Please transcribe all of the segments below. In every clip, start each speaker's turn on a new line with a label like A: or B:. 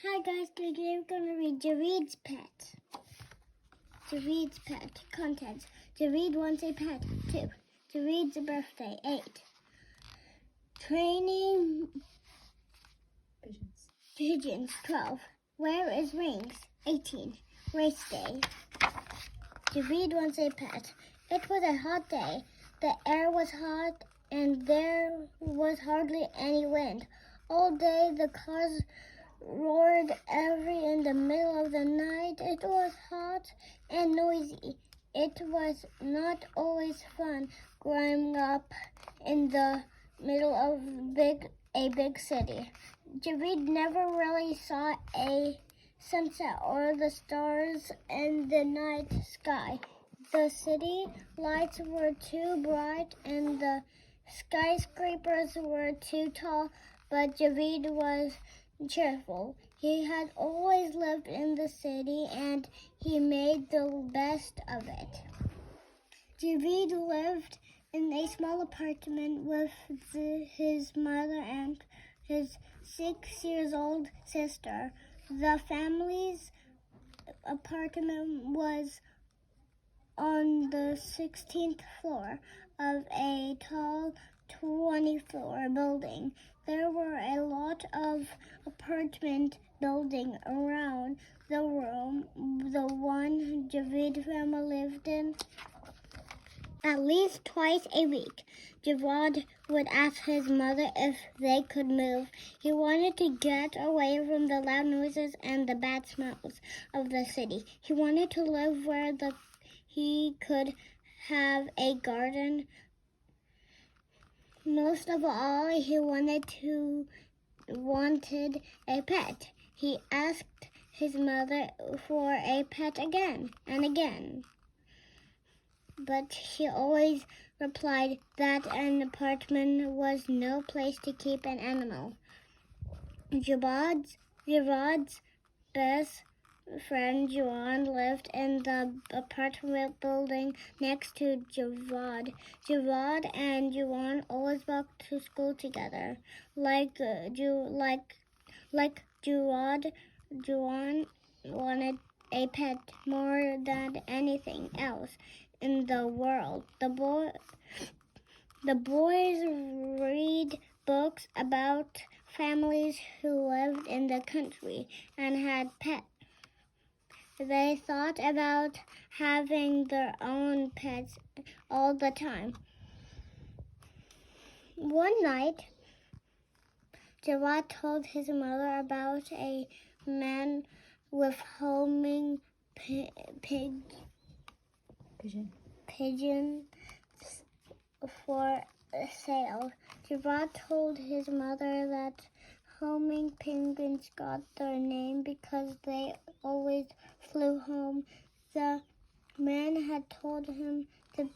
A: Hi guys, today we're going to read Javed's Pet. Javed's Pet. Contents. Javed wants a pet. 2. Javed's birthday. 8. Training pigeons. 12. Where is rings? 18. Race day. Javed wants a pet. It was a hot day. The air was hot and there was hardly any wind. All day the cars roared in the middle of the night. It was hot and noisy. It was not always fun growing up in the middle of a big city. Javed never really saw a sunset or the stars in the night sky. The city lights were too bright and the skyscrapers were too tall, but Javed was cheerful. He had always lived in the city and he made the best of it. Javed lived in a small apartment with his mother and his 6-year-old sister. The family's apartment was on the 16th floor of a tall 20-floor building. There were a lot of apartment buildings around the room the one Javed family lived in. At least twice a week, Javed would ask his mother if they could move. He wanted to get away from the loud noises and the bad smells of the city. He wanted to live where he could have a garden. Most of all, he wanted a pet. He asked his mother for a pet again and again, but she always replied that an apartment was no place to keep an animal. Javed's best friend Juan lived in the apartment building next to Javed. Javed and Juan always walked to school together. Like Javed, Juan wanted a pet more than anything else in the world. The boys read books about families who lived in the country and had pets. They thought about having their own pets all the time. One night, Javed told his mother about a man with homing pigeons for sale. Javed told his mother that homing penguins got their name because they always flew home. The man had told him the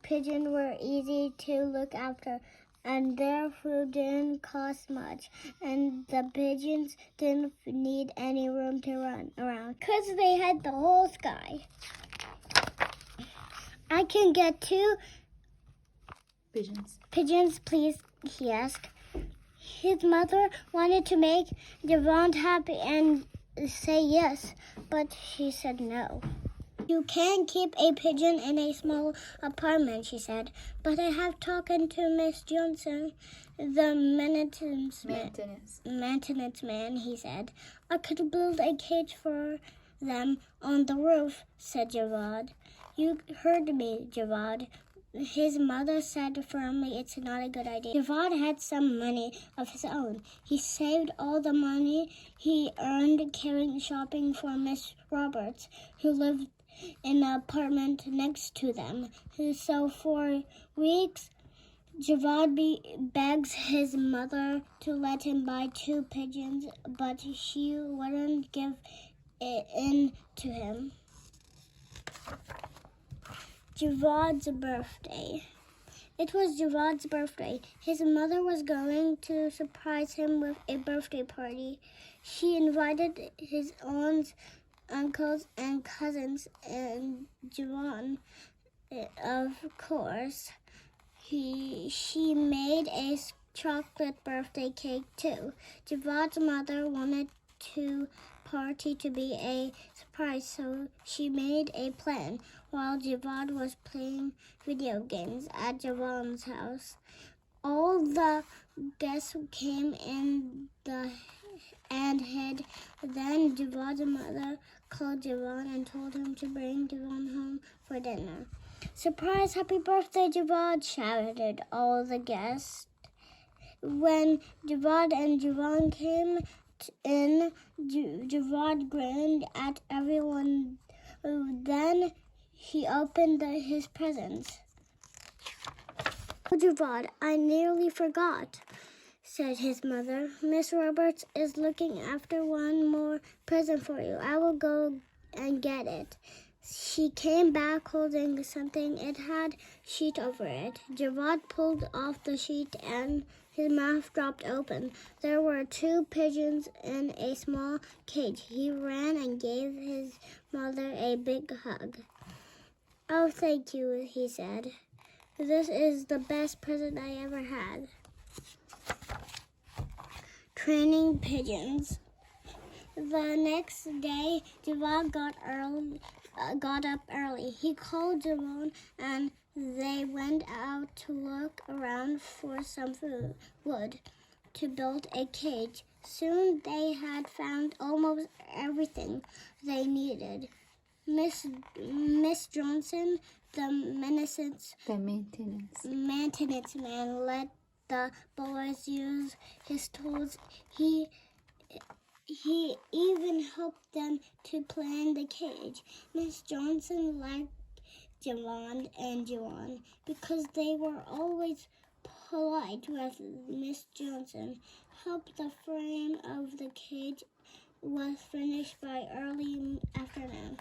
A: pigeons were easy to look after, and their food didn't cost much, and the pigeons didn't need any room to run around because they had the whole sky. I can get 2 pigeons, please, he asked. His mother wanted to make Javed happy and say yes, but she said no. You can't keep a pigeon in a small apartment, she said. But I have talked to Miss Johnson, the maintenance man, he said. I could build a cage for them on the roof, said Javed. You heard me, Javed. His mother said firmly it's not a good idea. Javed had some money of his own. He saved all the money he earned carrying shopping for Miss Roberts, who lived in the apartment next to them. So for weeks, Javed begs his mother to let him buy 2 pigeons, but she wouldn't give in to him. Javed's birthday. It was Javed's birthday. His mother was going to surprise him with a birthday party. She invited his aunts, uncles, and cousins, and Juan, of course. She made a chocolate birthday cake too. Javed's mother wanted to party to be a surprise, so she made a plan while Javed was playing video games at Javon's house. All the guests came in and hid. Then Javed's mother called Javon and told him to bring Javon home for dinner. Surprise! Happy birthday, Javed! Shouted all the guests. When Javed and Javon came in, Javed grinned at everyone. Then he opened his presents. Oh, Javed, I nearly forgot, said his mother. Miss Roberts is looking after one more present for you. I will go and get it. She came back holding something. It had a sheet over it. Javed pulled off the sheet and his mouth dropped open. There were 2 pigeons in a small cage. He ran and gave his mother a big hug. Oh, thank you, he said. This is the best present I ever had. Training pigeons. The next day, Javed got up early. He called Javon and they went out to look around for some wood to build a cage. Soon they had found almost everything they needed. Miss Johnson, the maintenance man, let the boys use his tools. He even helped them to plan the cage. Miss Johnson liked Javon and Joanne because they were always polite with Miss Johnson. Helped the frame of the cage was finished by early afternoon.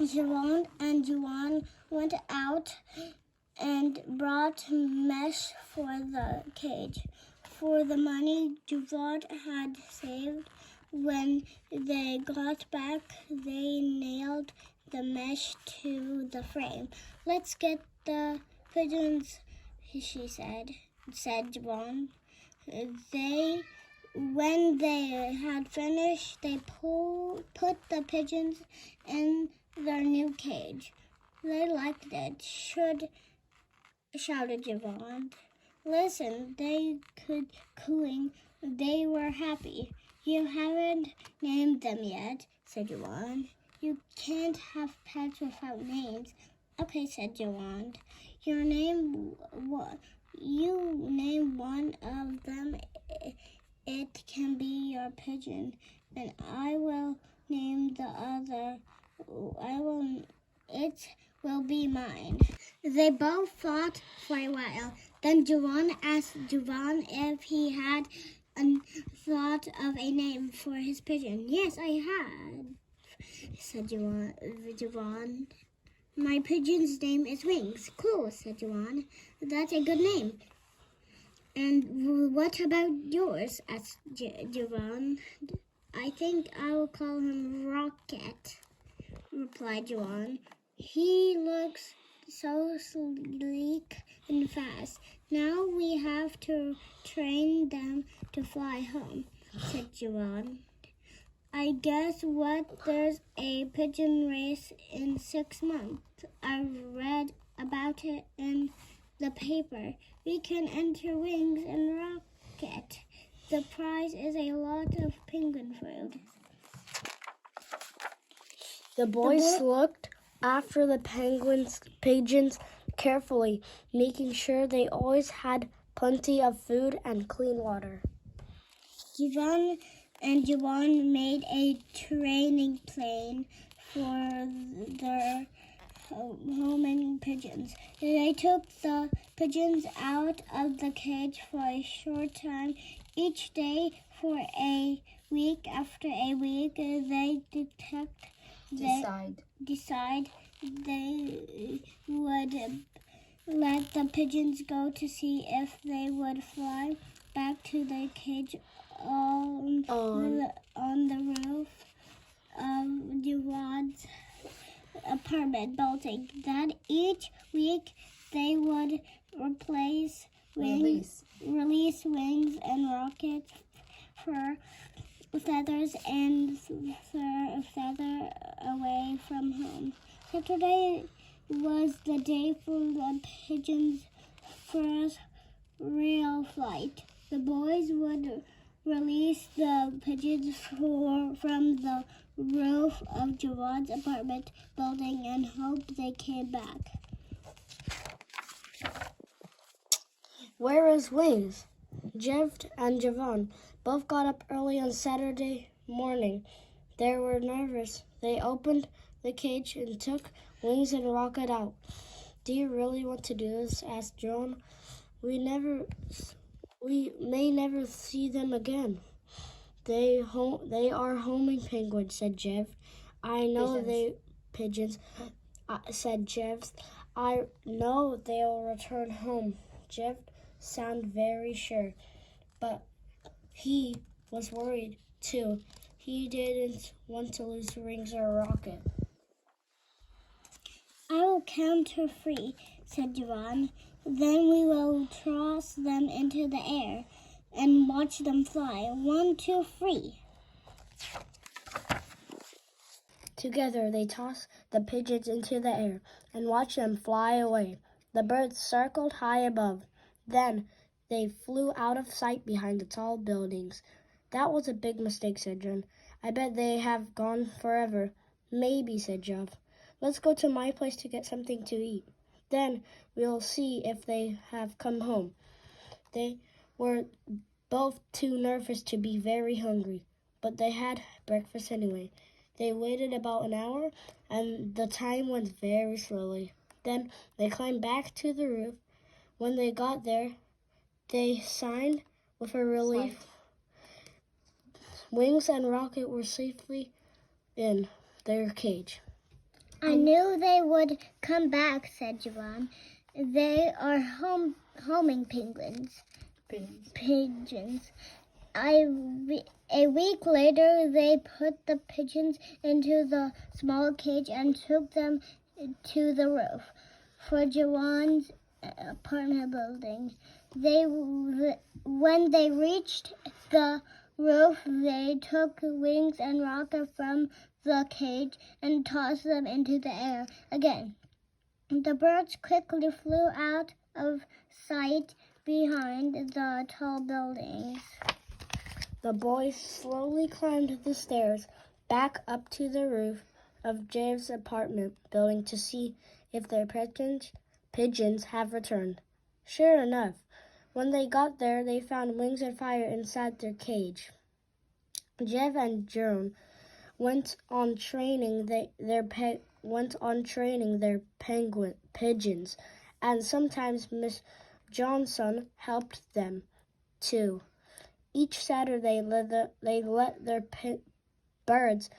A: Javon and Joanne went out and brought mesh for the cage. For the money Javed had saved, when they got back, they nailed the mesh to the frame. Let's get the pigeons, she said Javon. When they had finished, they put the pigeons in their new cage. They liked it, shouted Javon. Listen, they could cooing. They were happy. You haven't named them yet, said Javon. You can't have pets without names. Okay, said Javon. You name one of them. It can be your pigeon, and I will name the other. It will be mine. They both thought for a while. Then Javon asked Javon if he had thought of a name for his pigeon. Yes, I had, said Javon. My pigeon's name is Wings. Cool, said Javon. That's a good name. And what about yours? Asked Javon. I think I will call him Rocket, replied Javon. He looks so sleek and fast. Now we have to train them to fly home, said Javon. I guess there's a pigeon race in 6 months. I read about it in the paper. We can enter Wings and Rocket. The prize is a lot of penguin food.
B: The boys looked after the pigeons carefully, making sure they always had plenty of food and clean water.
A: Javon and Javon made a training plane for their homing pigeons. They took the pigeons out of the cage for a short time each day for a week. After a week, they decide they would let the pigeons go to see if they would fly back to the cage on the roof of Javed's apartment building. That each week they would replace release wings and rockets for feathers and feather away from home. Saturday was the day for the pigeons' first real flight. The boys would release the pigeons from the roof of Javed's apartment building and hope they came back.
B: Where is Wings? Javed and Javon both got up early on Saturday morning. They were nervous. They opened the cage and took Wings and Rocket out. Do you really want to do this? Asked John. We may never see them again. They are homing penguins, said Jeff. I know pigeons, said Jeff. I know they'll return home. Jeff sounded very sure, but he was worried too. He didn't want to lose Rings or Rocket.
A: I will count to 3, said Javon. Then we will toss them into the air and watch them fly. 1, 2, 3.
B: Together they tossed the pigeons into the air and watched them fly away. The birds circled high above. Then they flew out of sight behind the tall buildings. That was a big mistake, said John. I bet they have gone forever. Maybe, said Jeff. Let's go to my place to get something to eat. Then we'll see if they have come home. They were both too nervous to be very hungry, but they had breakfast anyway. They waited about an hour, and the time went very slowly. Then they climbed back to the roof. When they got there, they sighed with a relief. Wings and Rocket were safely in their cage.
A: I knew they would come back, said Javon. They are homing penguins. Pigeons. A week later, they put the pigeons into the small cage and took them to the roof for Javon's apartment building. When they reached the roof, they took Wings and Rocket from the cage and tossed them into the air again. The birds quickly flew out of sight behind the tall buildings.
B: The boys slowly climbed the stairs back up to the roof of Javed's apartment building to see if their pigeons have returned. Sure enough, when they got there, they found Wings and Fire inside their cage. Jeff and Jerome went on training their penguin pigeons, and sometimes Miss Johnson helped them too. Each Saturday, they let their birds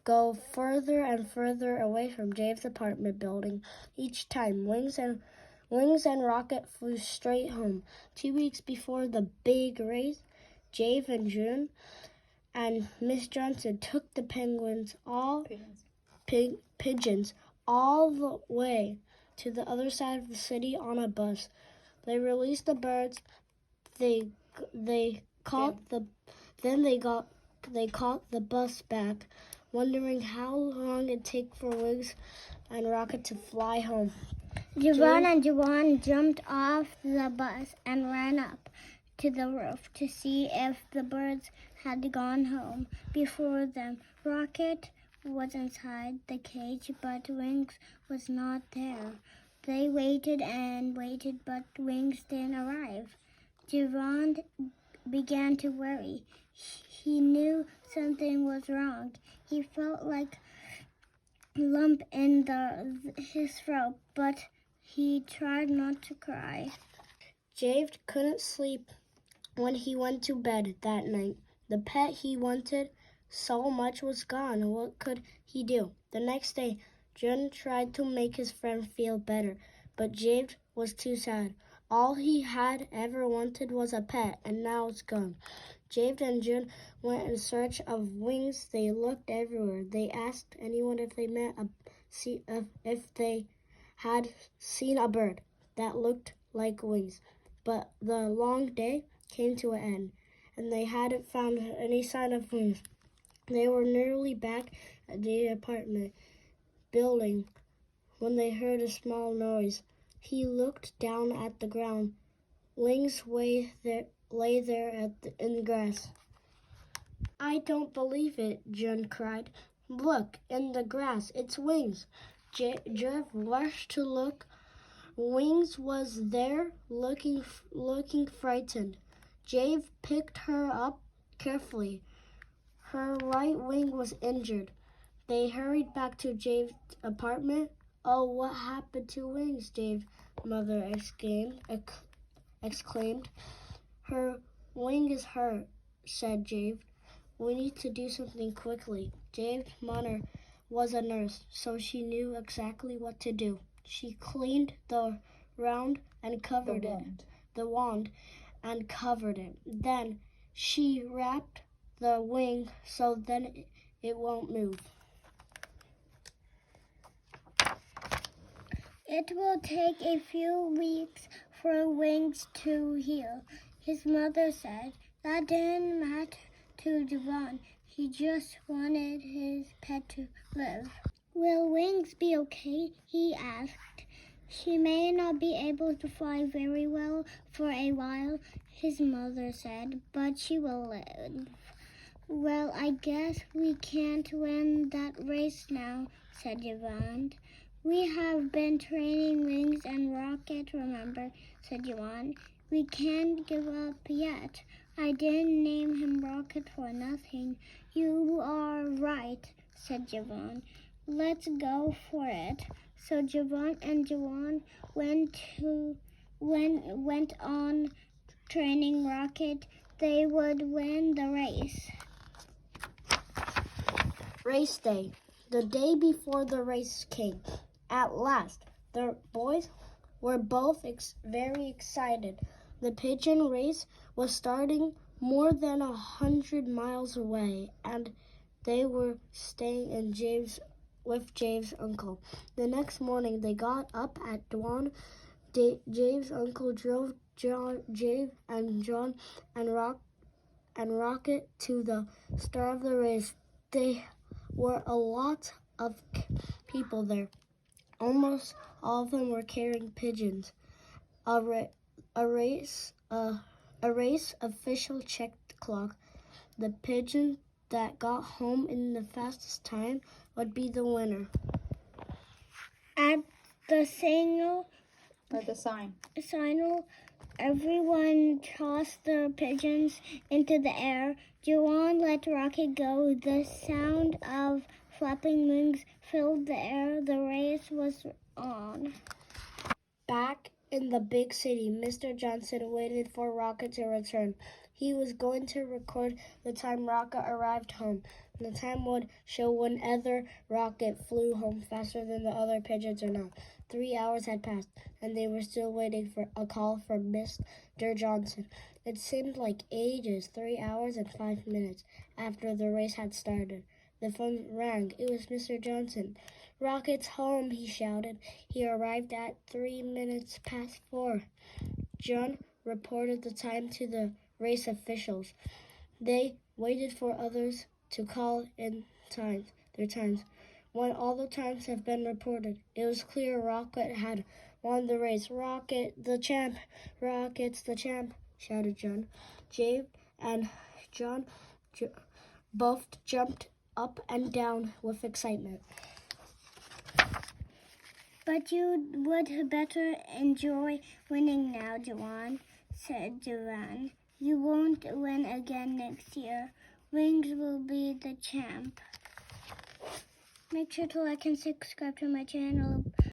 B: go further and further away from Jave's apartment building. Each time, Wings and Rocket flew straight home. 2 weeks before the big race, Jave and June and Miss Johnson took the pigeons all the way to the other side of the city on a bus. They released the birds. They caught the bus back, wondering how long it'd take for Wings and Rocket to fly home.
A: Javon and Javon jumped off the bus and ran up to the roof to see if the birds had gone home before them. Rocket was inside the cage, but Wings was not there. They waited and waited, but Wings didn't arrive. Javon began to worry. He knew something was wrong. He felt like a lump in his throat, but he tried not to cry.
B: Javed couldn't sleep when he went to bed that night. The pet he wanted so much was gone. What could he do? The next day, June tried to make his friend feel better, but Javed was too sad. All he had ever wanted was a pet, and now it's gone. Javed and June went in search of Wings. They looked everywhere. They asked anyone if they had seen a bird that looked like wings. But the long day came to an end, and they hadn't found any sign of wings. They were nearly back at the apartment building when they heard a small noise. He looked down at the ground. Wings lay there in the grass. "I don't believe it," John cried. "Look, in the grass, it's Wings." Jeff rushed to look. Wings was there, looking frightened. Jave picked her up carefully. Her right wing was injured. They hurried back to Jave's apartment. "Oh, what happened to Wings?" Jave's mother exclaimed. "Her wing is hurt," said Jave. "We need to do something quickly." Jave's mother was a nurse, so she knew exactly what to do. She cleaned the wand and covered it. Then she wrapped the wing so then it won't move.
A: It will take a few weeks for Wings to heal, his mother said. That didn't matter to Javon. He just wanted his pet to live. "Will Wings be okay?" he asked. "She may not be able to fly very well for a while," his mother said, "but she will live." "Well, I guess we can't win that race now," said Javon. "We have been training Wings and Rocket, remember," said Javon. "We can't give up yet. I didn't name him Rocket for nothing." "You are right," said Javon. "Let's go for it." So Javon and Javon went on training Rocket. They would win the race.
B: Race day. The day before the race came. At last, the boys were both very excited. The pigeon race was starting more than 100 miles away, and they were staying in with Jave's uncle. The next morning, they got up at dawn. Jave's uncle drove Jave and John and Rocket to the start of the race. There were a lot of people there. Almost all of them were carrying pigeons. A race official checked the clock. The pigeon that got home in the fastest time would be the winner.
A: At the signal, everyone tossed their pigeons into the air. Joanne let Rocket go. The sound of flapping wings filled the air. The race was on.
B: Back in the big city, Mr. Johnson waited for Rocket to return. He was going to record the time Rocket arrived home. The time would show whether Rocket flew home faster than the other pigeons or not. 3 hours had passed, and they were still waiting for a call from Mr. Johnson. It seemed like ages, 3 hours and 5 minutes after the race had started. The phone rang. It was Mr. Johnson. "Rocket's home," he shouted. "He arrived at 3 minutes past 4. John reported the time to the race officials. They waited for others to call in their times. When all the times have been reported, it was clear Rocket had won the race. "Rocket the champ! Rocket's the champ!" shouted John. Jave and John both jumped up and down with excitement.
A: "But you would better enjoy winning now, Joanne," said Joanne. "You won't win again next year. Wings will be the champ." Make sure to like and subscribe to my channel.